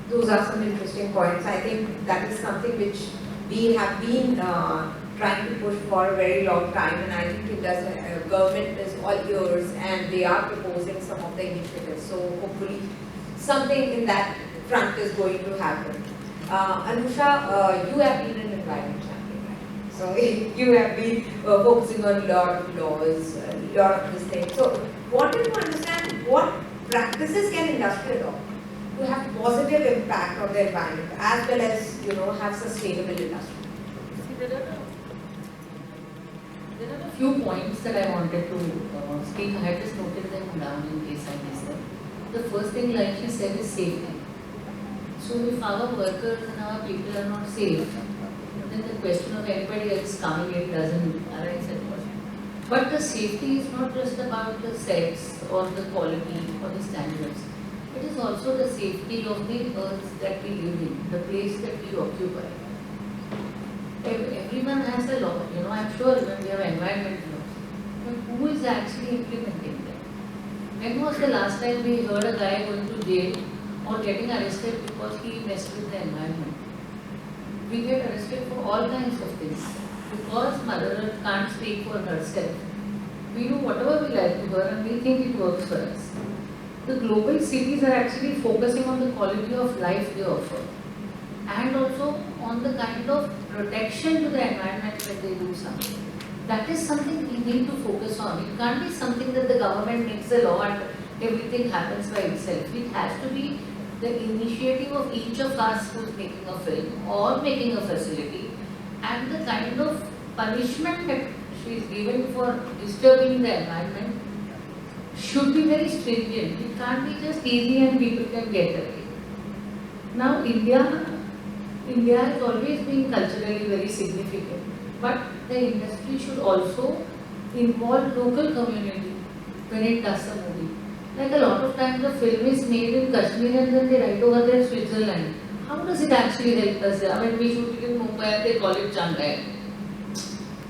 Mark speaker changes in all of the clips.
Speaker 1: Those are some interesting points. I think that is something which we have been trying to push for a very long time, and I think government is all ears and they are proposing some of the initiatives. So hopefully something in that front is going to happen. Anusha, you have been an environment champion, right? So you have been focusing on a lot of laws, a lot of this thing. So wanted to understand what practices can industry adopt to have positive impact on the environment as well as have sustainable industry.
Speaker 2: See, there are a few points that I wanted to speak. I had just noted them down in case I missed them. The first thing, like you said, is safety. So if our workers and our people are not safe, then the question of anybody else coming in doesn't arise at all. But the safety is not just about the sex or the quality or the standards. It is also the safety of the earth that we live in, the place that we occupy. Everyone has a law, I'm sure when we have environmental laws, but who is actually implementing them? When was the last time we heard a guy going to jail or getting arrested because he messed with the environment? We get arrested for all kinds of things. Because Mother Earth can't speak for herself, we do whatever we like to her and we think it works for us. The global cities are actually focusing on the quality of life they offer and also on the kind of protection to the environment when they do something. That is something we need to focus on. It can't be something that the government makes a law and everything happens by itself. It has to be the initiative of each of us who's making a film or making a facility, and the kind of punishment that she is given for disturbing the environment should be very stringent. It can't be just easy and people can get away. Now India has always been culturally very significant, but the industry should also involve local community when it does a movie. Like a lot of times the film is made in Kashmir and then they write over there Switzerland. How does it actually help us? I mean, we shoot it in Mumbai and they call it Shanghai.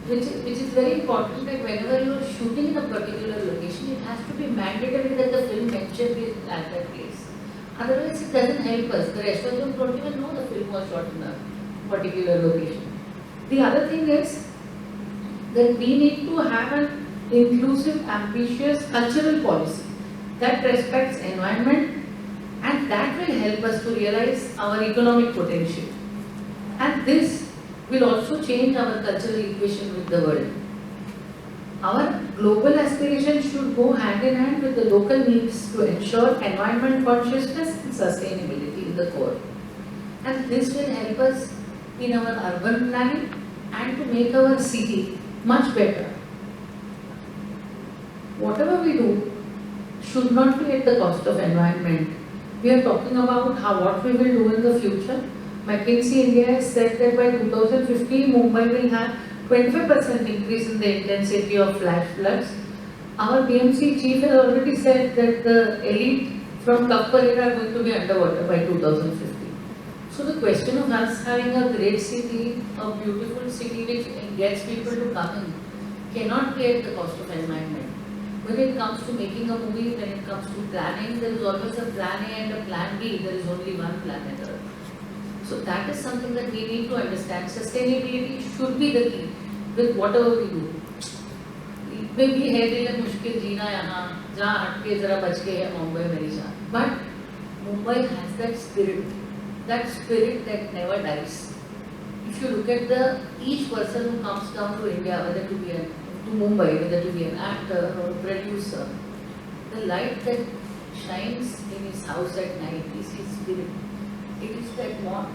Speaker 2: Which is very important that whenever you are shooting in a particular location, it has to be mandatory that the film mentioned is at that place. Otherwise, it doesn't help us. The rest of them don't even know the film was shot in a particular location. The other thing is that we need to have an inclusive, ambitious cultural policy that respects environment, and that will help us to realize our economic potential. And this will also change our cultural equation with the world. Our global aspirations should go hand in hand with the local needs to ensure environment consciousness and sustainability in the core. And this will help us in our urban planning and to make our city much better. Whatever we do should not be at the cost of environment. We are talking about what we will do in the future. McKinsey India has said that by 2050, Mumbai will have 25% increase in the intensity of flash floods. Our BMC chief has already said that the elite from Kapalera are going to be underwater by 2050. So the question of us having a great city, a beautiful city which gets people to come in, cannot be at the cost of environment. When it comes to making a movie, when it comes to planning, there is always a plan A and a plan B. There is only one planet Earth. So that is something that we need to understand. Sustainability should be the key with whatever we do. में भी है दिल में मुश्किल जीना यहाँ जहाँ हटके जरा बच के है मुंबई मेरी जान. But Mumbai has that spirit that never dies. If you look at each person who comes down to India, whether to be to Mumbai, whether to be an actor or a producer, the light that shines in his house at night is his spirit. It is that want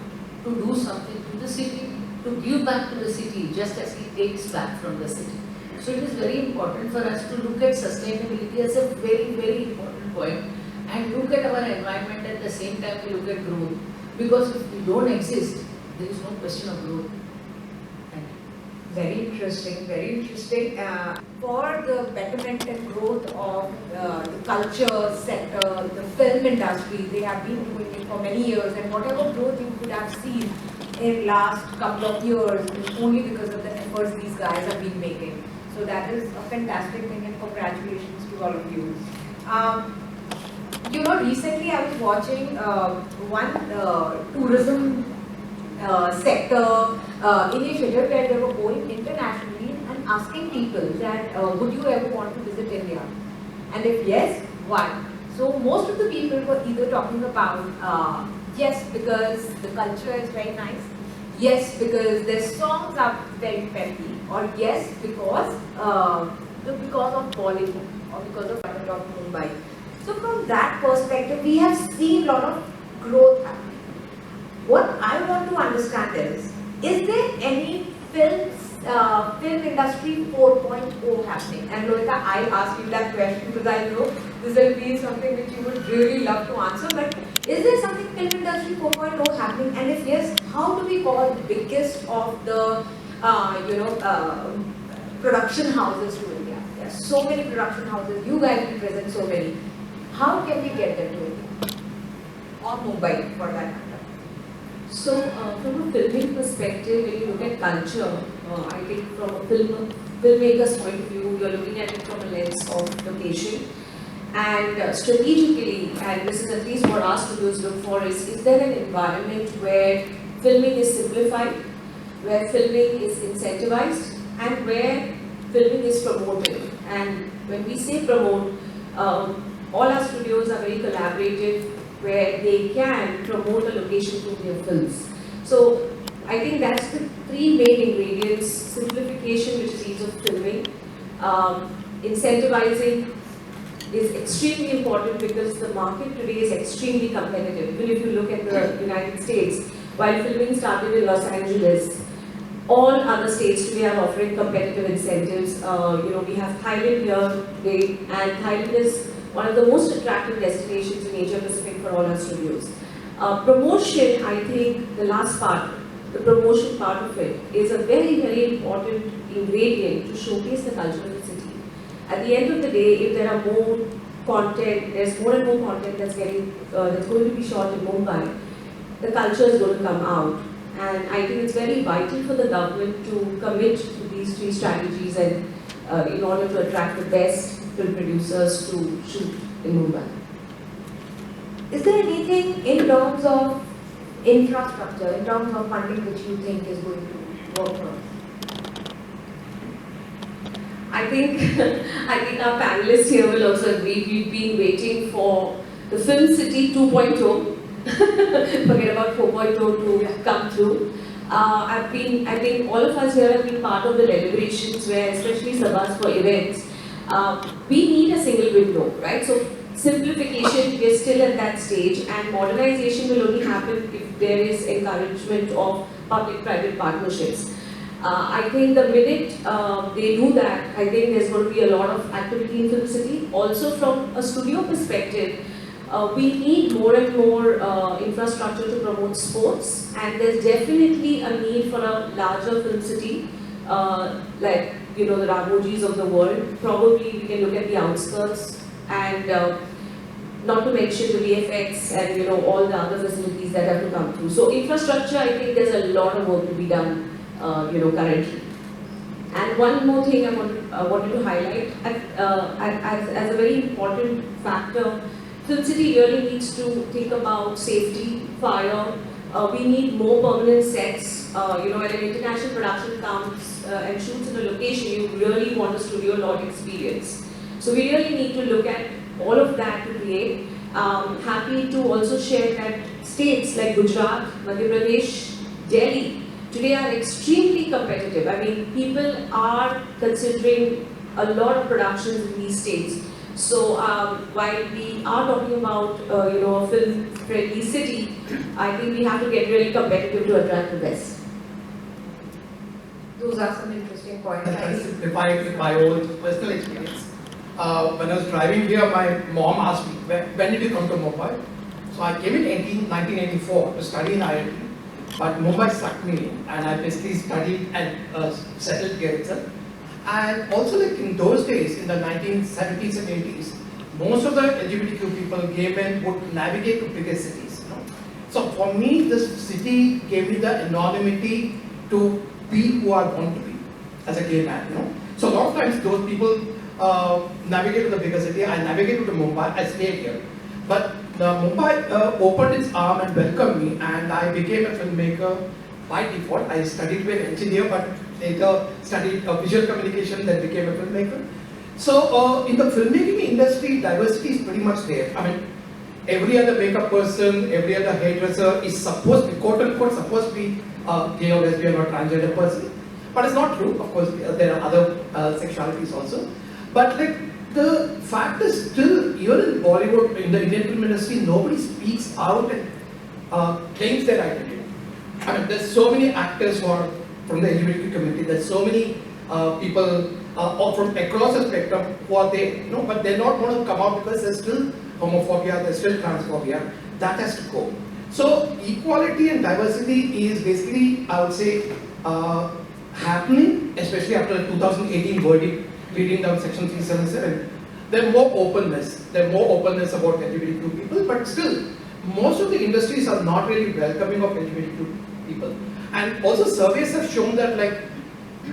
Speaker 2: to do something to the city, to give back to the city, just as he takes back from the city. So it is very important for us to look at sustainability as a very, very important point and look at our environment at the same time we look at growth. Because if we don't exist, there is no question of growth.
Speaker 1: Very interesting, very interesting. For the betterment and growth of the culture sector, the film industry, they have been doing it for many years, and whatever growth you could have seen in last couple of years is only because of the efforts these guys have been making. So that is a fantastic thing, and congratulations to all of you. Recently I was watching one tourism sector initiative where they were going internationally and asking people that would you ever want to visit India? And if yes, why? So most of the people were either talking about yes, because the culture is very nice, yes, because their songs are very peppy, or yes, because of Bollywood or because of Mumbai. So from that perspective, we have seen a lot of growth happening. What I want to understand is there any film industry 4.0 happening? And Lolita, I'll ask you that question because I know this will be something which you would really love to answer. But is there something film industry 4.0 happening? And if yes, how do we call the biggest of the production houses to India? There are so many production houses. You guys represent so many. How can we get them to India? Or Mumbai for that matter?
Speaker 3: So, from a filming perspective, when you look at culture, I think from a filmmaker's point of view, you're looking at it from a lens of location. And strategically, and this is at least what our studios look for, is there an environment where filming is simplified, where filming is incentivized, and where filming is promoted? And when we say promote, all our studios are very collaborative, where they can promote a location through their films. So I think that's the three main ingredients: simplification, which is ease of filming, incentivizing is extremely important because the market today is extremely competitive. Even if you look at the United States, while filming started in Los Angeles, all other states today are offering competitive incentives. We have Thailand here today, and Thailand is one of the most attractive destinations in Asia Pacific for all our studios. Promotion, I think the last part, the promotion part of it, is a very, very important ingredient to showcase the culture of the city. At the end of the day, if there are more content, there's more and more content that's going to be shot in Mumbai, the culture is going to come out. And I think it's very vital for the government to commit to these three strategies and in order to attract the best film producers to shoot in Mumbai.
Speaker 1: Is there anything in terms of infrastructure, in terms of funding, which you think is going to work for us?
Speaker 3: I think our panelists here will also agree. We've been waiting for the Film City 2.0. Forget about 4.0 to come through. I think all of us here have been part of the deliberations where, especially Sabhas for events, we need a single window, right? So simplification, we're still at that stage, and modernization will only happen if there is encouragement of public-private partnerships. I think the minute they do that, I think there's going to be a lot of activity in Film City. Also from a studio perspective, we need more and more infrastructure to promote sports, and there's definitely a need for a larger film city, like the Ramojis of the world. Probably we can look at the outskirts, and not to mention the VFX and all the other facilities that have to come through. So infrastructure, I think there's a lot of work to be done, currently. And one more thing I wanted to highlight as a very important factor, Film City really needs to think about safety, fire. We need more permanent sets. When an international production comes and shoots in a location, you really want a studio lodge experience. So we really need to look at all of that to create. Happy to also share that states like Gujarat, Madhya Pradesh, Delhi today are extremely competitive. I mean, people are considering a lot of productions in these states. So while we are talking about a film-friendly city, I think we have to get really competitive to attract the best.
Speaker 1: Those are some interesting points.
Speaker 4: I simplify it with my own personal experience. When I was driving here, my mom asked me, when did you come to Mumbai? So I came in 1984 to study in IIT, but Mumbai sucked me in, and I basically studied and settled here itself. And also, like in those days, in the 1970s and 80s, most of the LGBTQ people, gay men, would navigate to bigger cities. So for me, this city gave me the anonymity to be who I want to be as a gay man. So a lot of times, those people navigate to the bigger city. I navigated to Mumbai. I stayed here, but Mumbai opened its arm and welcomed me, and I became a filmmaker by default. I studied to be an engineer, but later studied visual communication, then became a filmmaker. So in the filmmaking industry, diversity is pretty much there. I mean, every other makeup person, every other hairdresser is supposed to be, quote unquote, supposed to be gay or lesbian or transgender person. But it's not true. Of course, there are other sexualities also. But like, the fact is still, even in Bollywood, in the Indian film industry, nobody speaks out and claims their identity. I mean, there's so many actors who are from the LGBT community, there's so many people from across the spectrum who are there, but they're not going to come out because there's still homophobia, there's still transphobia. That has to go. So equality and diversity is basically, I would say, happening, especially after the 2018 verdict leading down Section 377. There's more openness. There's more openness about LGBTQ people, but still, most of the industries are not really welcoming of LGBTQ people. And also surveys have shown that like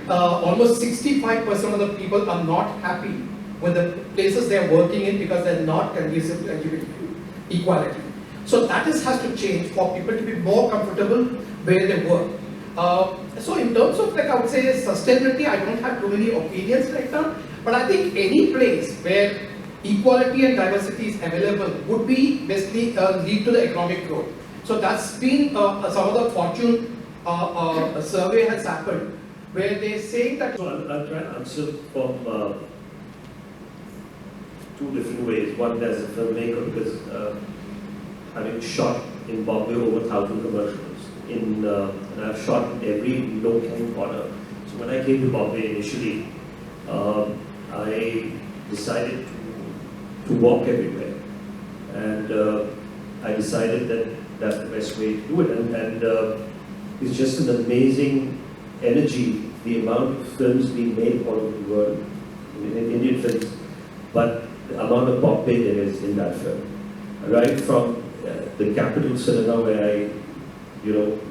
Speaker 4: almost 65% of the people are not happy with the places they are working in because they're not conducive to LGBTQ equality. So that has to change for people to be more comfortable where they work. So in terms of like I would say sustainability, I don't have too many opinions right now, but I think any place where equality and diversity is available would be basically lead to the economic growth. So that's been some of the Fortune survey has happened where they say that.
Speaker 5: So I'll try and answer from two different ways. One, as a filmmaker, because having shot in Bombay over 1,000 commercials, and I've shot in every nook and corner. So when I came to Bombay initially, I decided to walk everywhere, and I decided that that's the best way to do it. And it's just an amazing energy, the amount of films being made all over the world, in Indian films, but the amount of Bombay there is in that film. Right from the capital cinema where I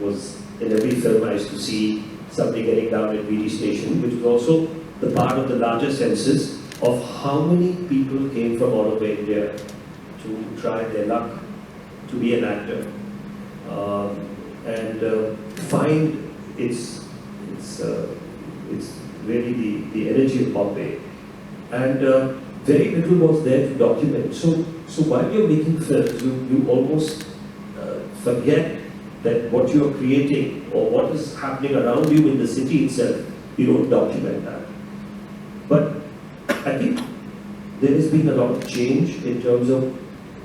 Speaker 5: was in every film, I used to see somebody getting down at VD Station, which was also the part of the larger census of how many people came from all over India to try their luck to be an actor and find it's really the energy of Bombay, and very little was there to document. So while you're making films, you almost forget that what you're creating or what is happening around you in the city itself, you don't document that. But I think there has been a lot of change in terms of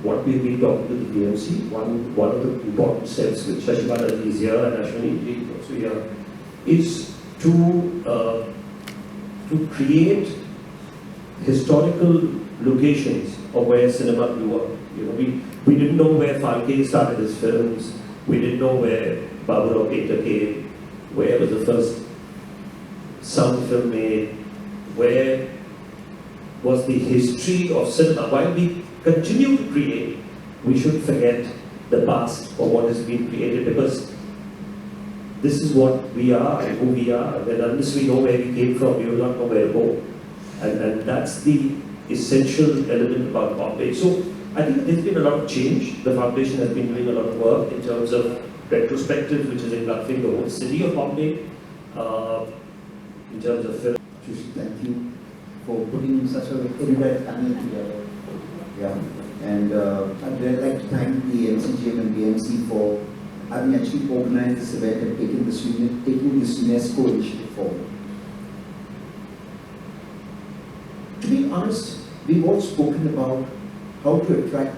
Speaker 5: what we've been talking to the DMC. One of the important steps with Shastry is here and Ashwini is also here, is to create historical locations of where cinema grew up. We didn't know where Falke started his films. We didn't know where Baburao Painter came, where was the first sound film made, where was the history of cinema. While we continue to create, we should forget the past or what has been created, because this is what we are and who we are. And unless we know where we came from, we will not know where to go. And that's the essential element about Bombay. So I think there's been a lot of change. The foundation has been doing a lot of work in terms of retrospective, which is engulfing the whole city of Bombay, in terms of film.
Speaker 6: Thank you for putting such a erudite panel together. Yeah, and I'd really like to thank the MCGM and the MC for having actually organized this event and taking this UNESCO initiative forward. To be honest, we've all spoken about how to attract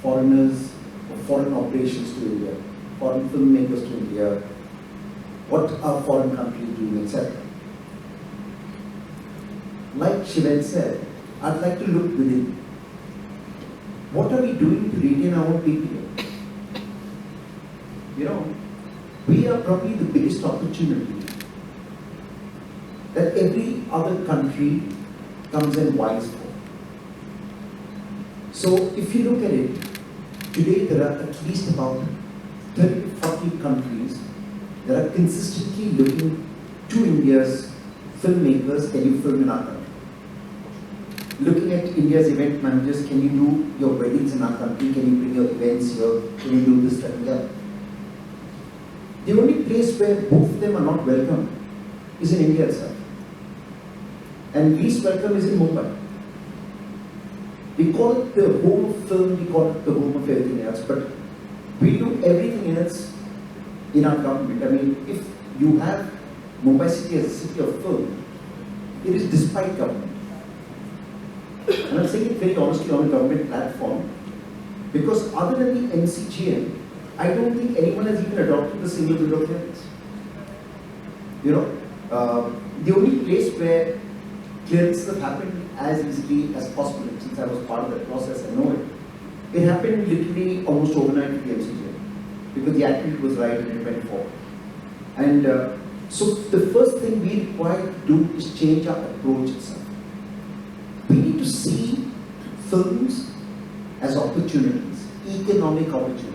Speaker 6: foreigners or foreign operations to India, foreign filmmakers to India, what our foreign countries do, etc. Like Shiven said, I'd like to look within. What are we doing to retain our own people here? You know, we are probably the biggest opportunity that every other country comes and vies for. So if you look at it, today there are at least about 30 to 40 countries that are consistently looking to India's filmmakers, can you film in our country? Looking at India's event managers, can you do your weddings in our country? Can you bring your events here? Can you do this, that, and that? The only place where both of them are not welcome is in India itself. And least welcome is in Mumbai. We call it the home of film, we call it the home of everything else, but we do everything else in our government. I mean, if you have Mumbai city as a city of film, it is despite government. And I'm saying it very honestly on a government platform, because other than the MCGM, I don't think anyone has even adopted the single window of clearance. You know, the only place where clearances have happened as easily as possible, since I was part of that process, I know it. It happened literally almost overnight with the MCGM, because the attitude was right and it went forward. And so the first thing we require to do is change our approach itself. We need to see films as opportunities, economic opportunities.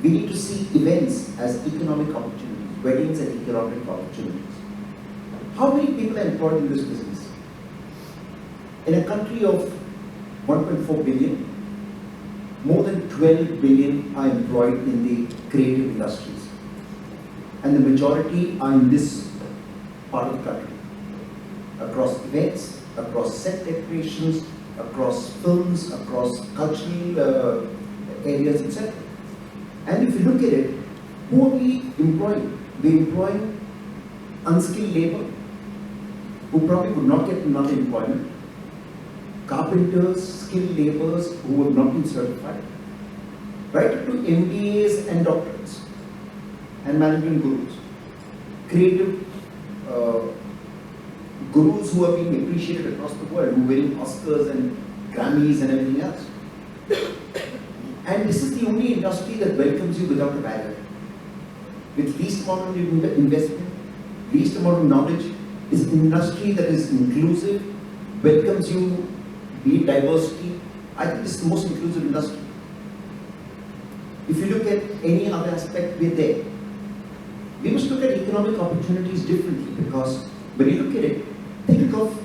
Speaker 6: We need to see events as economic opportunities, weddings as economic opportunities. How many people are employed in this business? In a country of 1.4 billion, more than 12 billion are employed in the creative industries. And the majority are in this part of the country. Across events, across set decorations, across films, across cultural areas, etc. And if you look at it, who are we employing? We're employing unskilled labor, who probably would not get another employment. Carpenters, skilled laborers who have not been certified. Right up to MBAs and doctorates and management gurus. Creative gurus who are being appreciated across the world, who are winning Oscars and Grammys and everything else. And this is the only industry that welcomes you without a barrier. With least amount of investment, least amount of knowledge. It's an industry that is inclusive, welcomes you, be it diversity. I think this is the most inclusive industry. If you look at any other aspect, we're there. We must look at economic opportunities differently, because when you look at it, think of,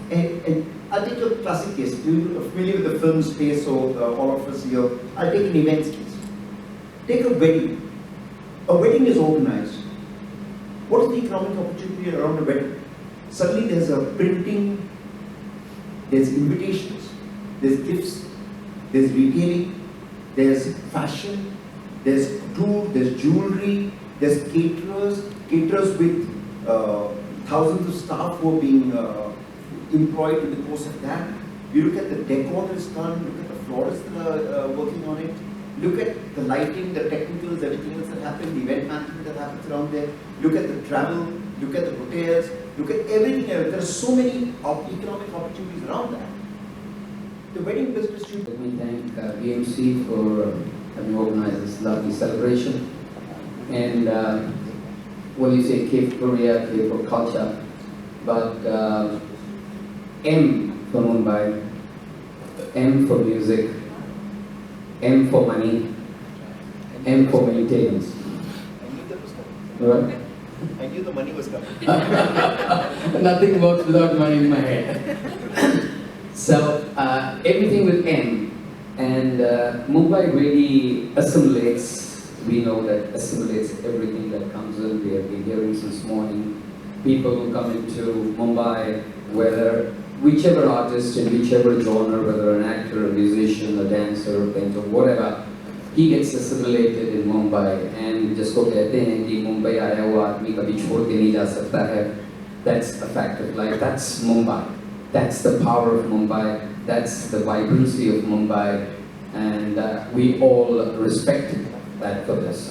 Speaker 6: I'll take a classic case. You're familiar with the film space, so all of us here. I'll take an events case. Take a wedding. A wedding is organized. What is the economic opportunity around a wedding? Suddenly there's a printing, there's invitations, there's gifts, there's retailing, there's fashion, there's couture, there's jewelry, there's caterers with thousands of staff who are being employed in the course of that. You look at the decor that is done, look at the florists that are working on it, look at the lighting, the technicals, everything else that happens, the event management that happens around there, look at the travel, look at the hotels, look at everything else. There are so many economic opportunities around that. The wedding business should...
Speaker 7: Let me thank BMC for having organized this lovely celebration. And what do you say, K for Korea, K for culture, but M for Mumbai, M for music, M for money, M for maintenance. Right?
Speaker 6: I knew the money was coming.
Speaker 7: Nothing works without money in my head. So everything with M, and Mumbai really assimilates. We know that assimilates everything that comes in. We have been hearing since morning. People who come into Mumbai, whether whichever artist in whichever genre, whether an actor, a musician, a dancer, a painter, whatever, he gets assimilated in Mumbai. And जिसको कहते हैं कि मुंबई आया हुआ आदमी कभी छोड़ के नहीं जा सकता है. That's a fact of life. That's Mumbai. That's the power of Mumbai. That's the vibrancy of Mumbai. And we all respect that for this.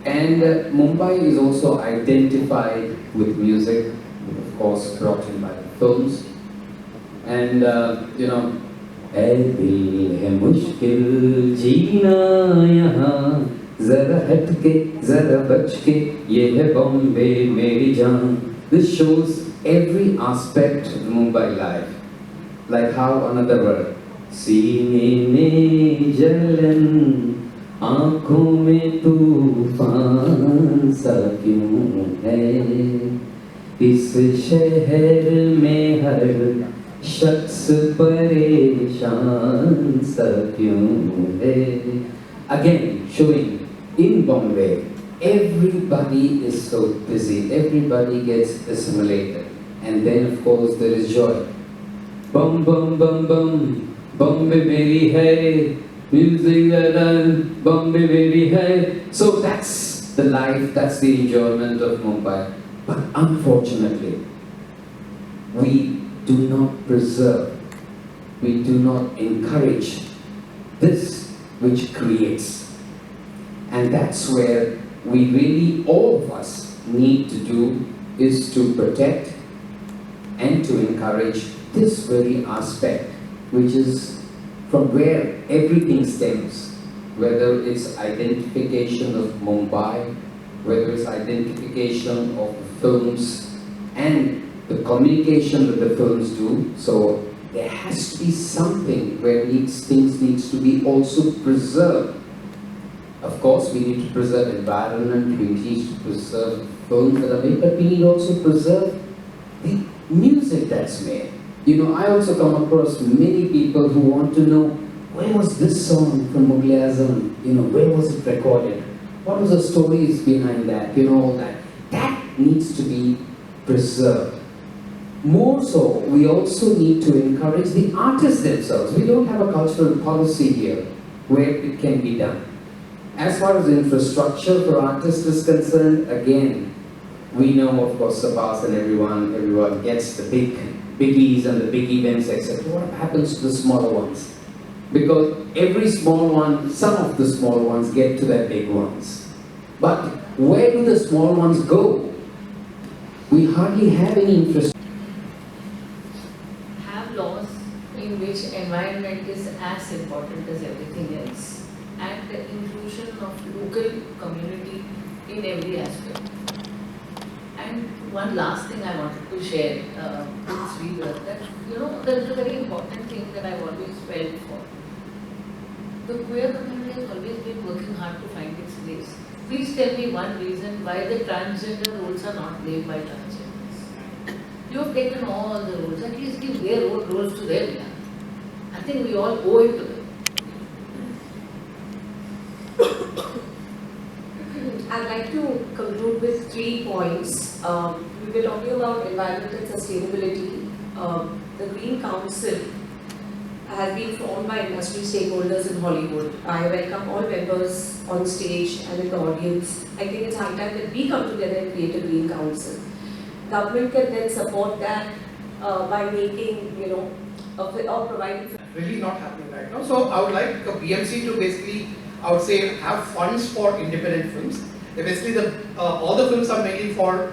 Speaker 7: And Mumbai is also identified with music, of course brought in by the films. And you know, ऐ दिल है मुश्किल जीना यहाँ, ज़रा हटके ज़रा बचके, ये है बॉम्बे मेरी जान. This shows every aspect of Mumbai life. Like how another word, सीने में जलन, आँखों में तूफान सा क्यों है, इस शहर में हर शख्स परेशान सा क्यों है. Again, showing in Bombay, everybody is so busy, everybody gets assimilated. And then of course there is joy. Bum bum bum bum, Bombay meri hai, music that Bombay meri hai. So that's the life, that's the enjoyment of Mumbai. But unfortunately, we do not preserve, we do not encourage this which creates. And that's where we really, all of us, need to do is to protect and to encourage this very aspect, which is from where everything stems, whether it's identification of Mumbai, whether it's identification of the films and the communication that the films do. So there has to be something where things needs to be also preserved. Of course, we need to preserve environment, we need to preserve films that are made, but we need also preserve the music that's made. You know, I also come across many people who want to know, where was this song from Mughal Azam? You know, where was it recorded? What was the stories behind that? You know, all that. That needs to be preserved. More so, we also need to encourage the artists themselves. We don't have a cultural policy here where it can be done. As far as infrastructure for artists is concerned, again, we know, of course, Sabas and everyone gets the biggies and the big events, etc. What happens to the smaller ones? Because every small one, some of the small ones get to their big ones. But where do the small ones go? We hardly have any infrastructure.
Speaker 2: Have laws in which environment is as important as everything else, and the inclusion of local community in every aspect. And one last thing I wanted to share with Virudh, that you know, there is a very important thing that I've always felt for. The queer community has always been working hard to find its place. Please tell me one reason why the transgender roles are not played by transgenders. You have taken all the roles, at least give their roles to them. Yeah. I think we all owe it to them.
Speaker 3: I'd like to conclude with 3 points. We were talking about environment and sustainability. The Green Council has been formed by industry stakeholders in Hollywood. I welcome all members on stage and in the audience. I think it's high time that we come together and create a Green Council. Government can then support that by making, you know, or providing.
Speaker 4: Really not happening right now. So I would like a BMC to basically, I would say, have funds for independent films. Basically, all the films are mainly for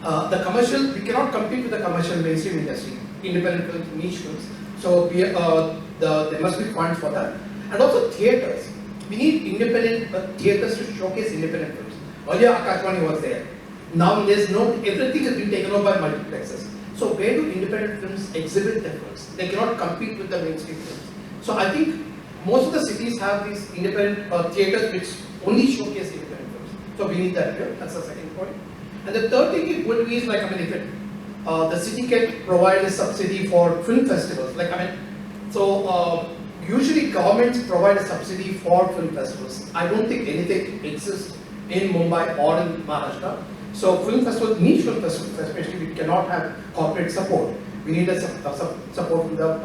Speaker 4: the commercial. We cannot compete with the commercial mainstream industry. Independent films, niche films. So there must be funds for that. And also theatres. We need independent theatres to showcase independent films. Earlier Akashvani was there. Now there's no, everything has been taken over by multiplexes. So where do independent films exhibit their films? They cannot compete with the mainstream films. So I think most of the cities have these independent theatres which only showcase independent films. So we need that here. That's the second point. And the third thing it would be is like, I mean, if it, the city can provide a subsidy for film festivals. Like, I mean, so usually governments provide a subsidy for film festivals. I don't think anything exists in Mumbai or in Maharashtra. So film festivals, niche film festivals especially, we cannot have corporate support. We need a support from the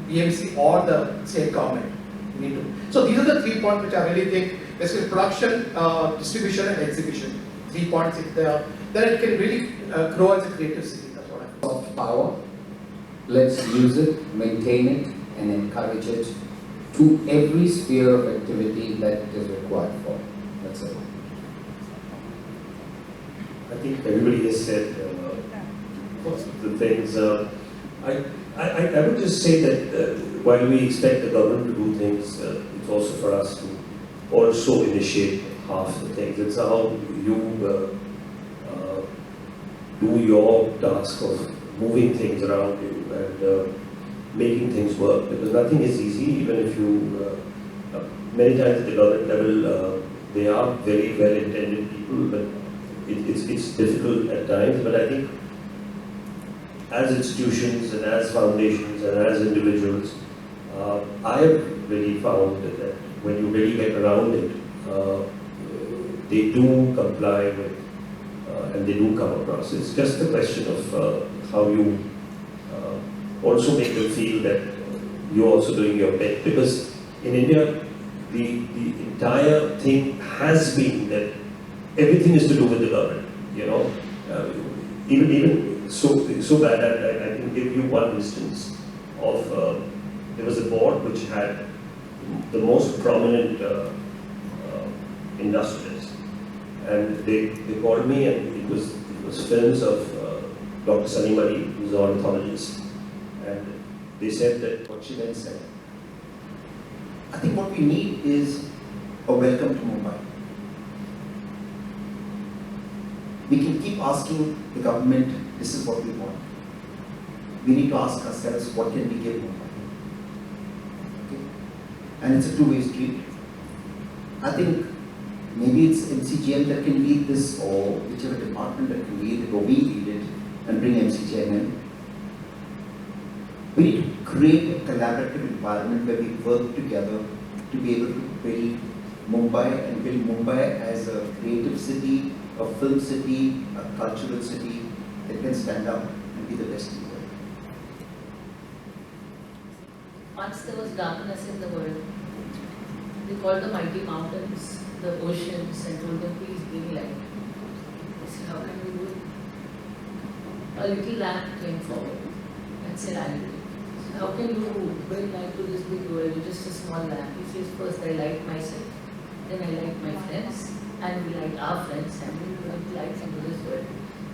Speaker 4: BMC or the state government. We need to. So these are the 3 points which I really think, basically production, distribution and exhibition. 3 points if they are, then it can really grow as a creative city. That's what I think.
Speaker 7: Soft power, let's use it, maintain it, and encourage it to every sphere of activity that it is required for. That's it.
Speaker 5: I think everybody has said most of the things. I would just say that while we expect the government to do things, it's also for us to also initiate half the things. It's how you do your task of moving things around you and making things work, because nothing is easy. Even if you, many times at the government level, they are very well-intended people, but it's difficult at times. But I think as institutions and as foundations and as individuals, I have really found that when you really get around it, they do comply with and they do come across. It's just a question of how you also make them feel that you're also doing your bit. Because in India, the entire thing has been that everything is to do with the government. You know, even so bad. I can give you one instance of there was a board which had the most prominent industrialists, and they called me, and it was films of Dr. Sunny Murray, who's an ornithologist, and they said that
Speaker 6: What she then said. I think what we need is a welcome to Mumbai. We can keep asking the government, this is what we want. We need to ask ourselves, what can we give Mumbai? Okay? And it's a two-way street. I think maybe it's MCGM that can lead this, or whichever department that can lead it, or we lead it and bring MCGM in. We need to create a collaborative environment where we work together to be able to build Mumbai and build Mumbai as a creative city, a film city, a cultural city that can stand up and be the best in the world.
Speaker 2: Once there was darkness in the world, they called the mighty mountains, the oceans, and told them, please bring light. They said, how can we do it? A little lamp came forward and said, I'll do it. How can you bring light to this big world with just a small lamp? He says, first I light myself, then I light my friends, and we light our friends, and we bring light into this world.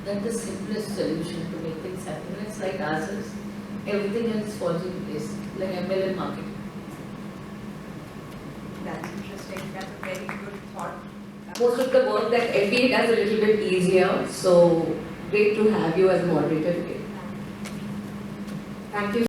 Speaker 2: That's the simplest solution to make things happen. When it's light ourselves, everything else falls into place, like MLM marketing.
Speaker 1: That's interesting. That's a very good thought.
Speaker 3: Most of the work that FBA does a little bit easier, so great to have you as a moderator today. Thank you.